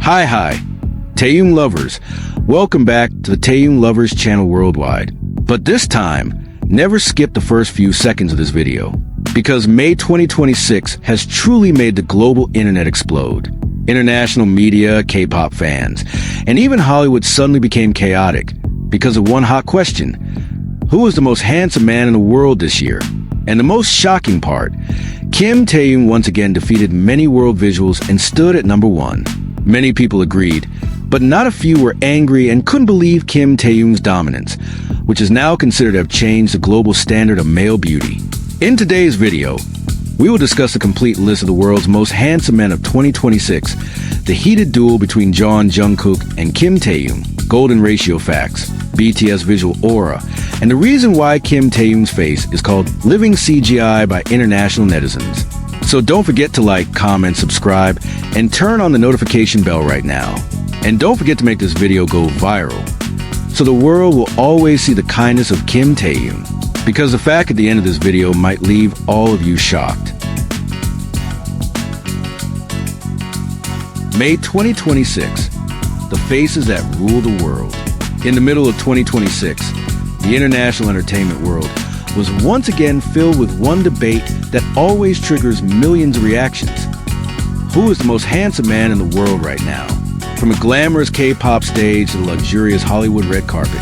Hi, Taehyung lovers. Welcome back to the Taehyung Lovers channel worldwide. But this time, never skip the first few seconds of this video, because May 2026 has truly made the global internet explode. International media, K-pop fans, and even Hollywood suddenly became chaotic because of one hot question. Who was the most handsome man in the world this year? And the most shocking part, Kim Taehyung once again defeated many world visuals and stood at number 1. Many people agreed, but not a few were angry and couldn't believe Kim Taehyung's dominance, which is now considered to have changed the global standard of male beauty. In today's video, we will discuss a complete list of the world's most handsome men of 2026, the heated duel between Jeon Jungkook and Kim Taehyung, golden ratio facts, BTS visual aura, and the reason why Kim Taehyung's face is called living CGI by international netizens. So don't forget to like, comment, subscribe, and turn on the notification bell right now. And don't forget to make this video go viral, so the world will always see the kindness of Kim Taehyung, because the fact at the end of this video might leave all of you shocked. May 2026, the faces that rule the world. In the middle of 2026, the international entertainment world was once again filled with one debate that always triggers millions of reactions. Who is the most handsome man in the world right now? From a glamorous K-pop stage to the luxurious Hollywood red carpet,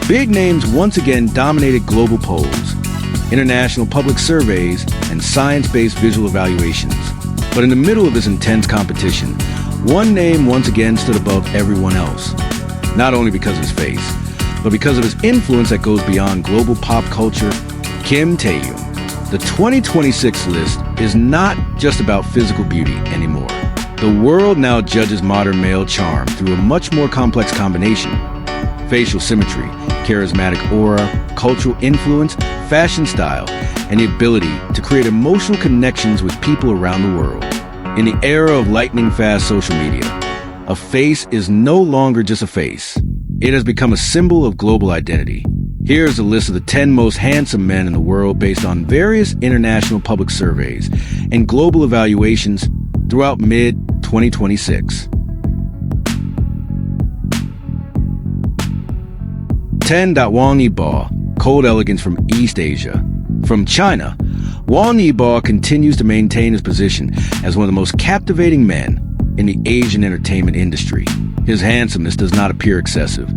big names once again dominated global polls, international public surveys, and science-based visual evaluations. But in the middle of this intense competition, one name once again stood above everyone else. Not only because of his face, but because of his influence that goes beyond global pop culture, Kim Taehyung. The 2026 list is not just about physical beauty anymore. The world now judges modern male charm through a much more complex combination. Facial symmetry, charismatic aura, cultural influence, fashion style, and the ability to create emotional connections with people around the world. In the era of lightning-fast social media, a face is no longer just a face. It has become a symbol of global identity. Here's a list of the 10 most handsome men in the world based on various international public surveys and global evaluations throughout mid-2026. 10. Wang Yibo, cold elegance from East Asia. From China, Wang Yibo continues to maintain his position as one of the most captivating men in the Asian entertainment industry. His handsomeness does not appear excessive,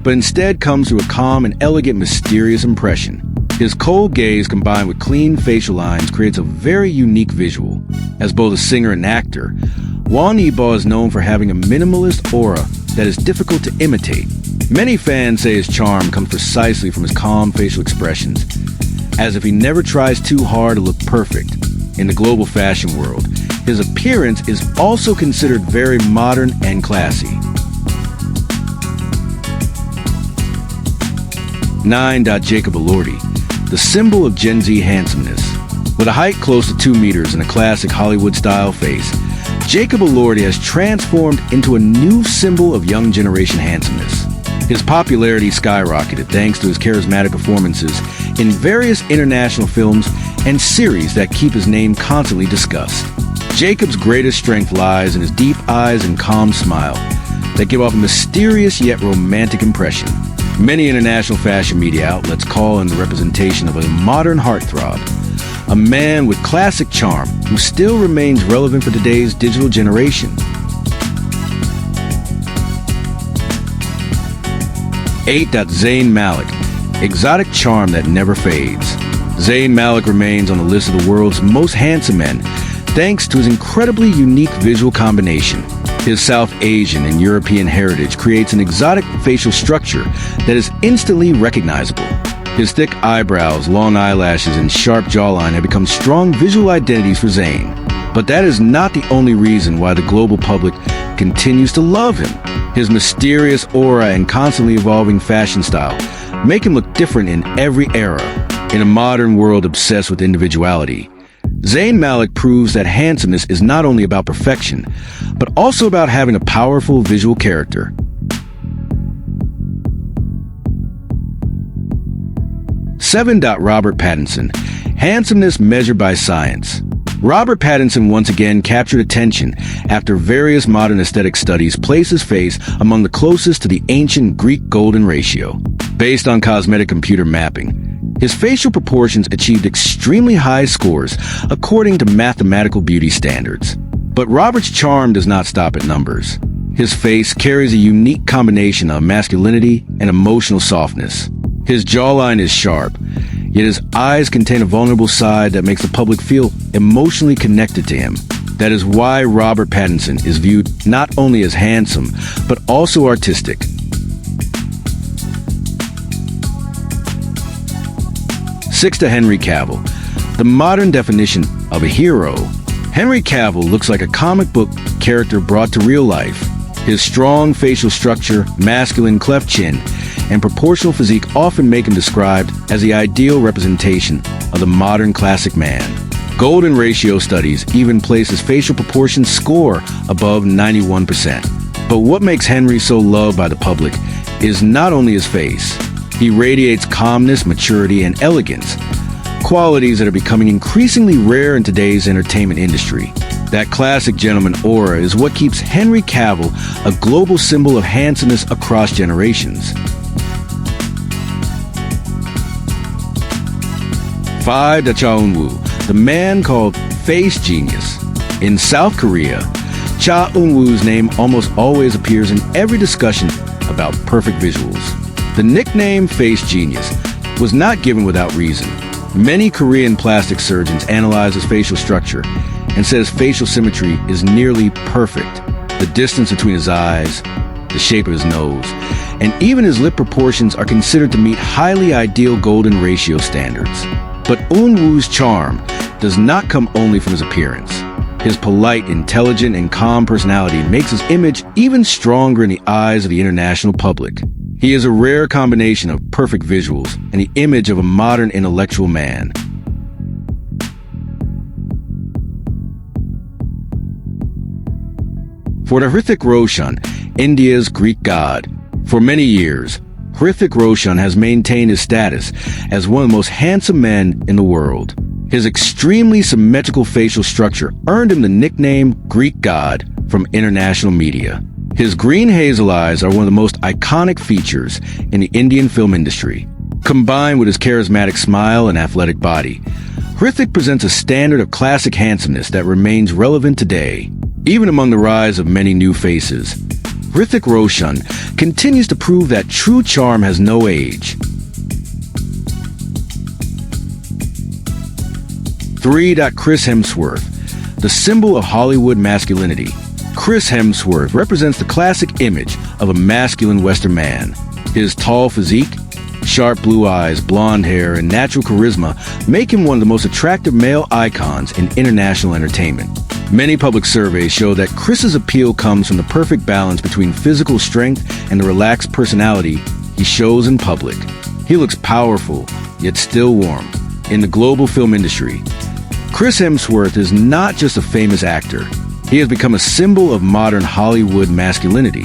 but instead comes through a calm and elegant, mysterious impression. His cold gaze combined with clean facial lines creates a very unique visual. As both a singer and actor, Wang Yibo is known for having a minimalist aura that is difficult to imitate. Many fans say his charm comes precisely from his calm facial expressions, as if he never tries too hard to look perfect. In the global fashion world, his appearance is also considered very modern and classy. 9. Jacob Elordi, the symbol of Gen Z handsomeness. With a height close to 2 meters and a classic Hollywood-style face, Jacob Elordi has transformed into a new symbol of young generation handsomeness. His popularity skyrocketed thanks to his charismatic performances in various international films and series that keep his name constantly discussed. Jacob's greatest strength lies in his deep eyes and calm smile that give off a mysterious yet romantic impression. Many international fashion media outlets call him the representation of a modern heartthrob, a man with classic charm who still remains relevant for today's digital generation. 8. Zayn Malik, exotic charm that never fades. Zayn Malik remains on the list of the world's most handsome men thanks to his incredibly unique visual combination. His South Asian and European heritage creates an exotic facial structure that is instantly recognizable. His thick eyebrows, long eyelashes, and sharp jawline have become strong visual identities for Zayn. But that is not the only reason why the global public continues to love him. His mysterious aura and constantly evolving fashion style make him look different in every era. In a modern world obsessed with individuality, Zayn Malik proves that handsomeness is not only about perfection, but also about having a powerful visual character. 7. Robert Pattinson, handsomeness measured by science. Robert Pattinson once again captured attention after various modern aesthetic studies place his face among the closest to the ancient Greek golden ratio. Based on cosmetic computer mapping, his facial proportions achieved extremely high scores according to mathematical beauty standards. But Robert's charm does not stop at numbers. His face carries a unique combination of masculinity and emotional softness. His jawline is sharp, yet his eyes contain a vulnerable side that makes the public feel emotionally connected to him. That is why Robert Pattinson is viewed not only as handsome, but also artistic. Sixth to Henry Cavill, the modern definition of a hero. Henry Cavill looks like a comic book character brought to real life. His strong facial structure, masculine cleft chin, and proportional physique often make him described as the ideal representation of the modern classic man. Golden ratio studies even place his facial proportions score above 91%. But what makes Henry so loved by the public is not only his face. He radiates calmness, maturity, and elegance, qualities that are becoming increasingly rare in today's entertainment industry. That classic gentleman aura is what keeps Henry Cavill a global symbol of handsomeness across generations. 5. Eun-woo, the man called Face Genius. In South Korea, Cha Eun-woo's name almost always appears in every discussion about perfect visuals. The nickname Face Genius was not given without reason. Many Korean plastic surgeons analyze his facial structure and says facial symmetry is nearly perfect. The distance between his eyes, the shape of his nose, and even his lip proportions are considered to meet highly ideal golden ratio standards. But Eun-woo's charm does not come only from his appearance. His polite, intelligent, and calm personality makes his image even stronger in the eyes of the international public. He is a rare combination of perfect visuals and the image of a modern intellectual man. For the Hrithik Roshan, India's Greek god. For many years, Hrithik Roshan has maintained his status as one of the most handsome men in the world. His extremely symmetrical facial structure earned him the nickname Greek God from international media. His green hazel eyes are one of the most iconic features in the Indian film industry. Combined with his charismatic smile and athletic body, Hrithik presents a standard of classic handsomeness that remains relevant today. Even among the rise of many new faces, Hrithik Roshan continues to prove that true charm has no age. 3. Chris Hemsworth, the symbol of Hollywood masculinity. Chris Hemsworth represents the classic image of a masculine Western man. His tall physique, sharp blue eyes, blonde hair, and natural charisma make him one of the most attractive male icons in international entertainment. Many public surveys show that Chris's appeal comes from the perfect balance between physical strength and the relaxed personality he shows in public. He looks powerful, yet still warm. In the global film industry, Chris Hemsworth is not just a famous actor. He has become a symbol of modern Hollywood masculinity.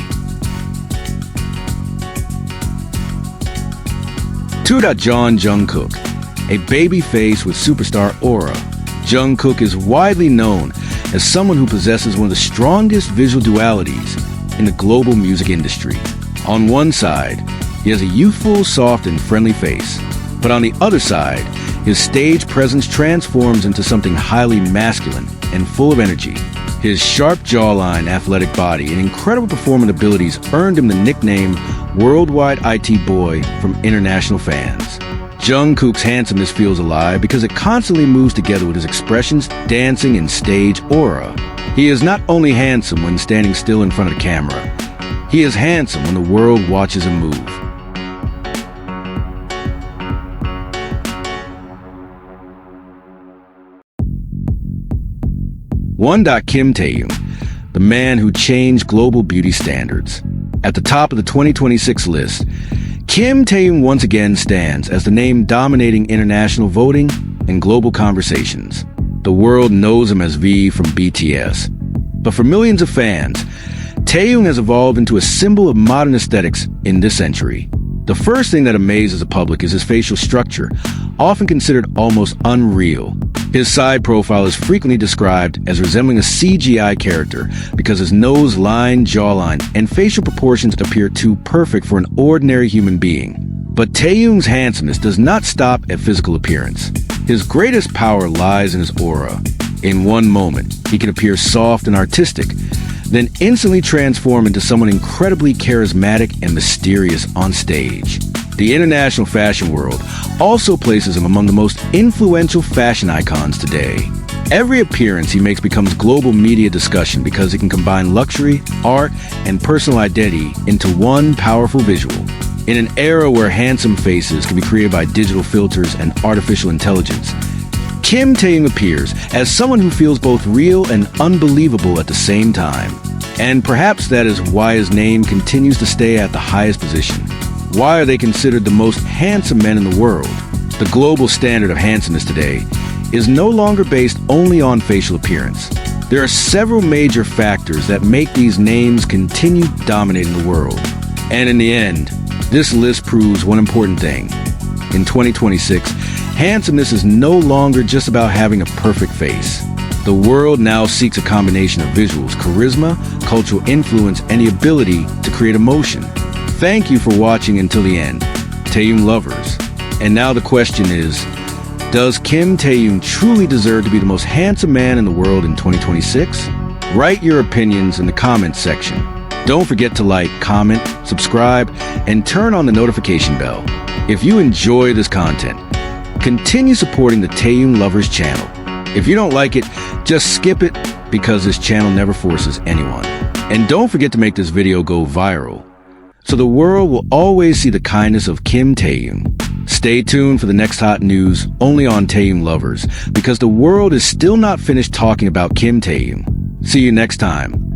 2. Jeon Jungkook, a baby face with superstar aura. Jungkook is widely known as someone who possesses one of the strongest visual dualities in the global music industry. On one side, he has a youthful, soft, and friendly face. But on the other side, his stage presence transforms into something highly masculine and full of energy. His sharp jawline, athletic body, and incredible performance abilities earned him the nickname Worldwide IT Boy from international fans. Jungkook's handsomeness feels alive because it constantly moves together with his expressions, dancing, and stage aura. He is not only handsome when standing still in front of the camera, he is handsome when the world watches him move. 1. Kim Tae-hyung, the man who changed global beauty standards. At the top of the 2026 list, Kim Tae-hyung once again stands as the name dominating international voting and global conversations. The world knows him as V from BTS. But for millions of fans, Taehyung has evolved into a symbol of modern aesthetics in this century. The first thing that amazes the public is his facial structure, often considered almost unreal. His side profile is frequently described as resembling a CGI character because his nose line, jawline, and facial proportions appear too perfect for an ordinary human being. But Taehyung's handsomeness does not stop at physical appearance. His greatest power lies in his aura. In one moment, he can appear soft and artistic, then instantly transform into someone incredibly charismatic and mysterious on stage. The international fashion world also places him among the most influential fashion icons today. Every appearance he makes becomes global media discussion because he can combine luxury, art, and personal identity into one powerful visual. In an era where handsome faces can be created by digital filters and artificial intelligence, Kim Taehyung appears as someone who feels both real and unbelievable at the same time. And perhaps that is why his name continues to stay at the highest position. Why are they considered the most handsome men in the world? The global standard of handsomeness today is no longer based only on facial appearance. There are several major factors that make these names continue dominating the world. And in the end, this list proves one important thing. In 2026, handsomeness is no longer just about having a perfect face. The world now seeks a combination of visuals, charisma, cultural influence, and the ability to create emotion. Thank you for watching until the end, Taehyung lovers. And now the question is, does Kim Taehyung truly deserve to be the most handsome man in the world in 2026? Write your opinions in the comments section. Don't forget to like, comment, subscribe, and turn on the notification bell. If you enjoy this content, continue supporting the Taehyung Lovers channel. If you don't like it, just skip it because this channel never forces anyone. And don't forget to make this video go viral so the world will always see the kindness of Kim Taehyung. Stay tuned for the next hot news only on Taehyung Lovers because the world is still not finished talking about Kim Taehyung. See you next time.